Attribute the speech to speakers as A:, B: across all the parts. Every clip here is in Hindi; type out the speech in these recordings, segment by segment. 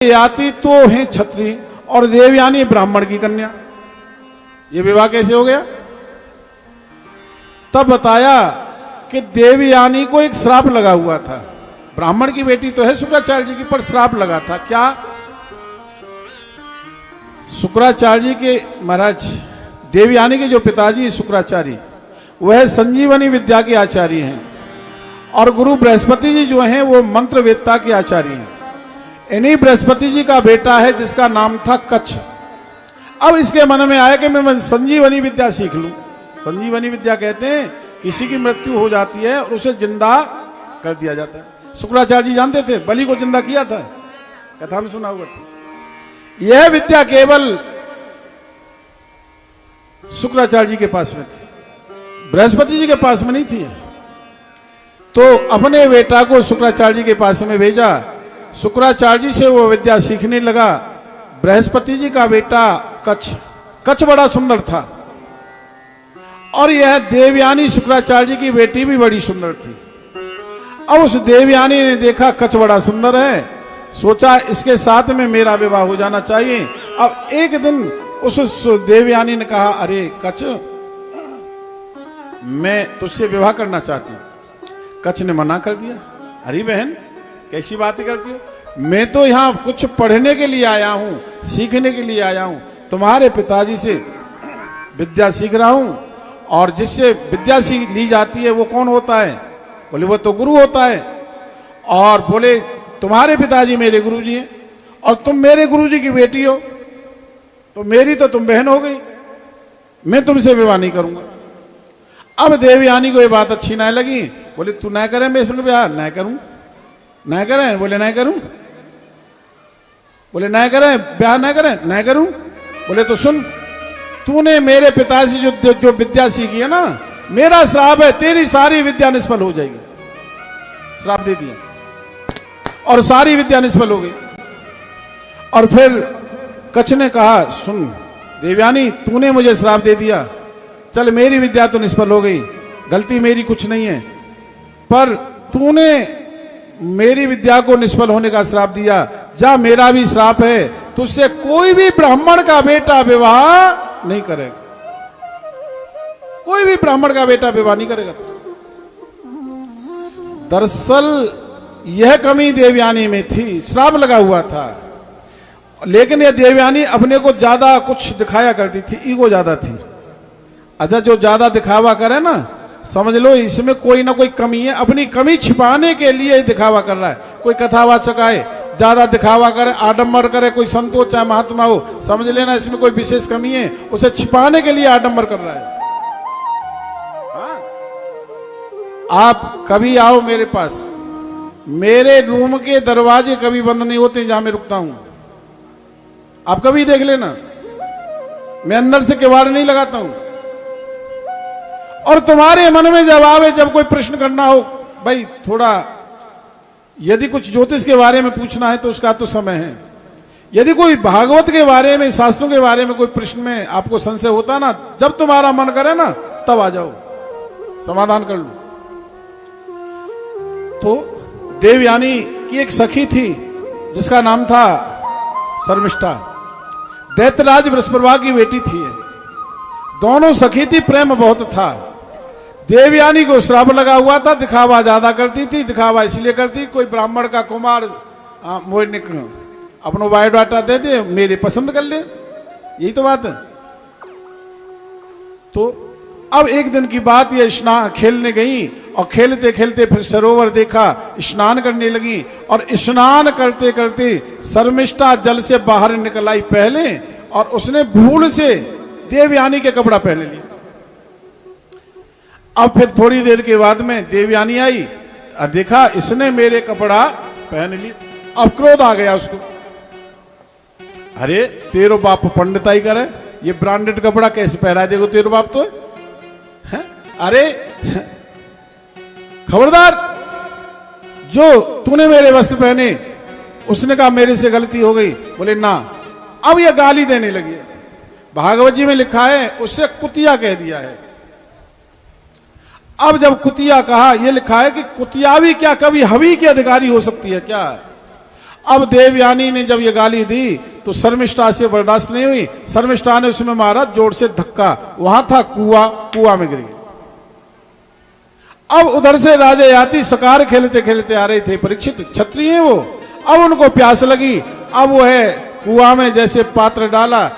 A: याति तो है क्षत्रिय और देवयानी ब्राह्मण की कन्या, ये विवाह कैसे हो गया? तब बताया कि देवयानी को एक श्राप लगा हुआ था। ब्राह्मण की बेटी तो है शुक्राचार्य जी की, पर श्राप लगा था। क्या? शुक्राचार्य जी के महाराज देवयानी के जो पिताजी शुक्राचार्य, वह संजीवनी विद्या के आचार्य हैं, और गुरु बृहस्पति जी जो हैं वो मंत्र वेदता के आचार्य हैं। इन्हीं बृहस्पति जी का बेटा है जिसका नाम था कच्छ। अब इसके मन में आया कि मैं संजीवनी विद्या सीख लूं। संजीवनी विद्या कहते हैं किसी की मृत्यु हो जाती है और उसे जिंदा कर दिया जाता है। शुक्राचार्य जी जानते थे, बलि को जिंदा किया था, कथा में सुना हुआ था। यह विद्या केवल शुक्राचार्य जी के पास में थी, बृहस्पति जी के पास में नहीं थी। तो अपने बेटा को शुक्राचार्य जी के पास में भेजा। शुक्राचार्य जी से वो विद्या सीखने लगा। बृहस्पति जी का बेटा कच्छ बड़ा सुंदर था, और यह देवयानी शुक्राचार्य जी की बेटी भी बड़ी सुंदर थी। अब उस देवयानी ने देखा कच्छ बड़ा सुंदर है, सोचा इसके साथ में मेरा विवाह हो जाना चाहिए। अब एक दिन उस देवयानी ने कहा, अरे कच्छ, मैं तुझसे विवाह करना चाहती हूं। कच्छ ने मना कर दिया। अरे बहन, कैसी बातें करती हो? मैं तो यहां कुछ पढ़ने के लिए आया हूं, सीखने के लिए आया हूं। तुम्हारे पिताजी से विद्या सीख रहा हूं, और जिससे विद्या सीख ली जाती है वो कौन होता है? बोले वो तो गुरु होता है। और बोले तुम्हारे पिताजी मेरे गुरुजी हैं, और तुम मेरे गुरुजी की बेटी हो, तो मेरी तो तुम बहन हो गई, मैं तुमसे विवाह नहीं करूंगा। अब देवयानी को ये बात अच्छी ना लगी। बोले तू ना करे मैं इसमें विवाह? ना करूं। ना करें? बोले ना करूं। बोले ना करें ब्याह? ना करें? ना करूं। बोले तो सुन, तूने मेरे पिताजी जो विद्या सीखी है ना, मेरा श्राप है, तेरी सारी विद्या निष्फल हो जाएगी। श्राप दे दिया और सारी विद्या निष्फल हो गई। और फिर कच्छ ने कहा, सुन देवयानी, तूने मुझे श्राप दे दिया, चल मेरी विद्या तो निष्फल हो गई, गलती मेरी कुछ नहीं है, पर तूने मेरी विद्या को निष्फल होने का श्राप दिया, जा मेरा भी श्राप है, तुझसे कोई भी ब्राह्मण का बेटा विवाह नहीं करेगा। कोई भी ब्राह्मण का बेटा विवाह नहीं करेगा तुझसे। दरअसल यह कमी देवयानी में थी, श्राप लगा हुआ था। लेकिन यह देवयानी अपने को ज्यादा कुछ दिखाया करती थी, ईगो ज्यादा थी। अच्छा, जो ज्यादा दिखावा करे ना, समझ लो इसमें कोई ना कोई कमी है, अपनी कमी छिपाने के लिए दिखावा कर रहा है। कोई कथावाचक आए, ज्यादा दिखावा करे, आडंबर करे, कोई संत हो चाहे महात्मा हो, समझ लेना इसमें कोई विशेष कमी है, उसे छिपाने के लिए आडंबर कर रहा है। हाँ? आप कभी आओ मेरे पास, मेरे रूम के दरवाजे कभी बंद नहीं होते जहां मैं रुकता हूं। आप कभी देख लेना, मैं अंदर से किवाड़ नहीं लगाता हूं। और तुम्हारे मन में जब आवे, जब कोई प्रश्न करना हो, भाई थोड़ा यदि कुछ ज्योतिष के बारे में पूछना है तो उसका तो समय है। यदि कोई भागवत के बारे में, शास्त्रों के बारे में कोई प्रश्न में आपको संशय होता ना, जब तुम्हारा मन करे ना, तब आ जाओ, समाधान कर लो। तो देवयानी की एक सखी थी जिसका नाम था शर्मिष्ठा, दैत्यराज बृहस्पति की बेटी थी। दोनों सखी थी, प्रेम बहुत था। देवयानी को श्राप लगा हुआ था, दिखावा ज्यादा करती थी। दिखावा इसलिए करती, कोई ब्राह्मण का कुमार अपना बायोडाटा दे दे, मेरे पसंद कर ले, यही तो बात है। तो अब एक दिन की बात, ये स्नान खेलने गई, और खेलते खेलते फिर सरोवर देखा, स्नान करने लगी, और स्नान करते करते शर्मिष्ठा जल से बाहर निकल आई पहले, और उसने भूल से देवयानी के कपड़ा पहन लिया। अब फिर थोड़ी देर के बाद में देवयानी आई और देखा इसने मेरे कपड़ा पहन लिया। अब क्रोध आ गया उसको, अरे तेरो बाप पंडिताई करे, ये ब्रांडेड कपड़ा कैसे पहना है? देखो तेरो बाप तो है। अरे खबरदार, जो तूने मेरे वस्त्र पहने। उसने कहा मेरे से गलती हो गई। बोले ना। अब यह गाली देने लगी। भागवत जी में लिखा है उससे कुतिया कह दिया है। अब जब कुतिया कहा, यह लिखा है कि कुतिया भी क्या कभी हवि की अधिकारी हो सकती है क्या? अब देवयानी ने जब ये गाली दी तो शर्मिष्ठा से बर्दाश्त नहीं हुई, शर्मिष्ठा ने उसमें मारा जोर से धक्का, वहां था कुआं में गिर गई। अब उधर से राजा याति सकार खेलते खेलते आ रहे थे, परीक्षित क्षत्रिय हैं वो, अब उनको प्यास लगी, अब वो है कुआं में जैसे पात्र डाला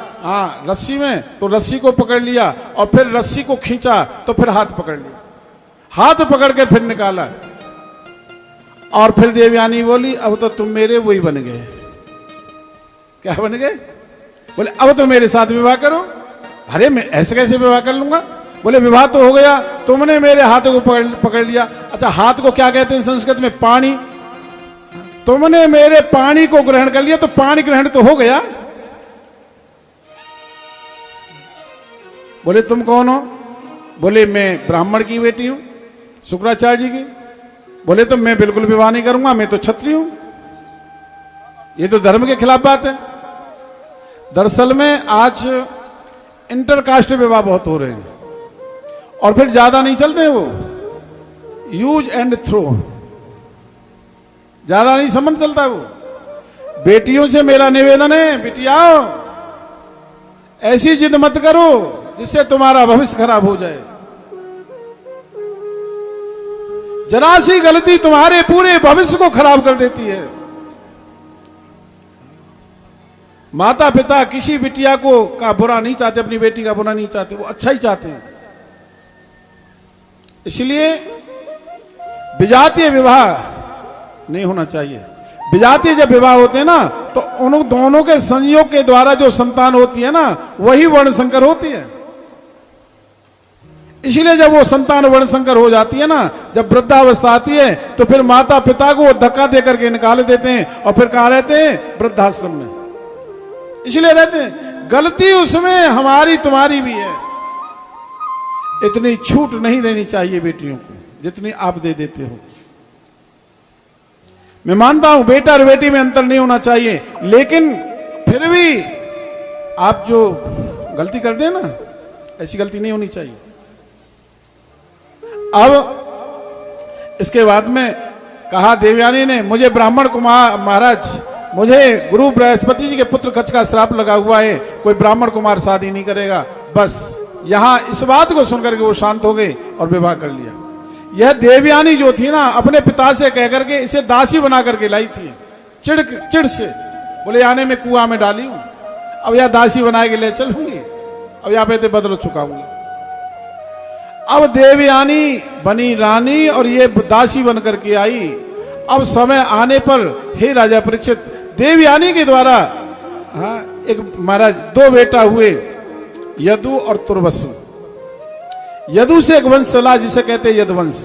A: रस्सी में, तो रस्सी को पकड़ लिया और फिर रस्सी को खींचा तो फिर हाथ पकड़ लिया, हाथ पकड़ के फिर निकाला और फिर देवयानी बोली अब तो तुम मेरे वही बन गए। क्या बन गए? बोले अब तो मेरे साथ विवाह करो। अरे मैं ऐसे कैसे विवाह कर लूंगा? बोले विवाह तो हो गया, तुमने मेरे हाथों को पकड़ लिया। अच्छा हाथ को क्या कहते हैं संस्कृत में? पानी। तुमने मेरे पानी को ग्रहण कर लिया तो पानी ग्रहण तो हो गया। बोले तुम कौन हो? बोले मैं ब्राह्मण की बेटी हूं, शुक्राचार्य जी की। बोले तो मैं बिल्कुल विवाह नहीं करूंगा, मैं तो क्षत्रिय हूं, ये तो धर्म के खिलाफ बात है। दरअसल में आज इंटरकास्ट विवाह बहुत हो रहे हैं और फिर ज्यादा नहीं चलते वो, यूज एंड थ्रो, ज्यादा नहीं समझ चलता वो। बेटियों से मेरा निवेदन है, बेटियाओ ऐसी जिद मत करो जिससे तुम्हारा भविष्य खराब हो जाए। जरा सी गलती तुम्हारे पूरे भविष्य को खराब कर देती है। माता पिता किसी बिटिया को का बुरा नहीं चाहते, अपनी बेटी का बुरा नहीं चाहते, वो अच्छा ही चाहते हैं। इसलिए विजातीय विवाह नहीं होना चाहिए। विजातीय जब विवाह होते हैं ना तो उन दोनों के संयोग के द्वारा जो संतान होती है ना वही वर्ण संकर होती है। इसलिए जब वो संतान वर्ण संकर हो जाती है ना, जब वृद्धावस्था आती है तो फिर माता पिता को धक्का दे करके निकाल देते हैं और फिर कहां रहते हैं? वृद्धाश्रम में। इसलिए रहते हैं। गलती उसमें हमारी तुम्हारी भी है। इतनी छूट नहीं देनी चाहिए बेटियों को जितनी आप दे देते हो। मैं मानता हूं बेटा और बेटी में अंतर नहीं होना चाहिए, लेकिन फिर भी आप जो गलती करते हैं ना, ऐसी गलती नहीं होनी चाहिए। अब इसके बाद में कहा देवयानी ने, मुझे ब्राह्मण कुमार महाराज, मुझे गुरु बृहस्पति जी के पुत्र कच्छ का श्राप लगा हुआ है, कोई ब्राह्मण कुमार शादी नहीं करेगा। बस यहां इस बात को सुनकर के वो शांत हो गए और विवाह कर लिया। यह देवयानी जो थी ना अपने पिता से कह करके इसे दासी बना करके लाई थी, चिड़ से। बोले आने में कुआं में डाली हूं, अब यह दासी बना के ले चलूंगी, अब यहाँ पे बदल चुकाऊंगी। अब देवयानी बनी रानी और ये दासी बन करके आई। अब समय आने पर हे राजा परीक्षित, देवयानी के द्वारा एक महाराज दो बेटा हुए, यदु और तुर्वसु। यदु से एक वंश चला जिसे कहते हैं यदुवंश।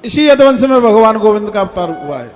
A: इसी यदुवंश में भगवान गोविंद का अवतार हुआ है।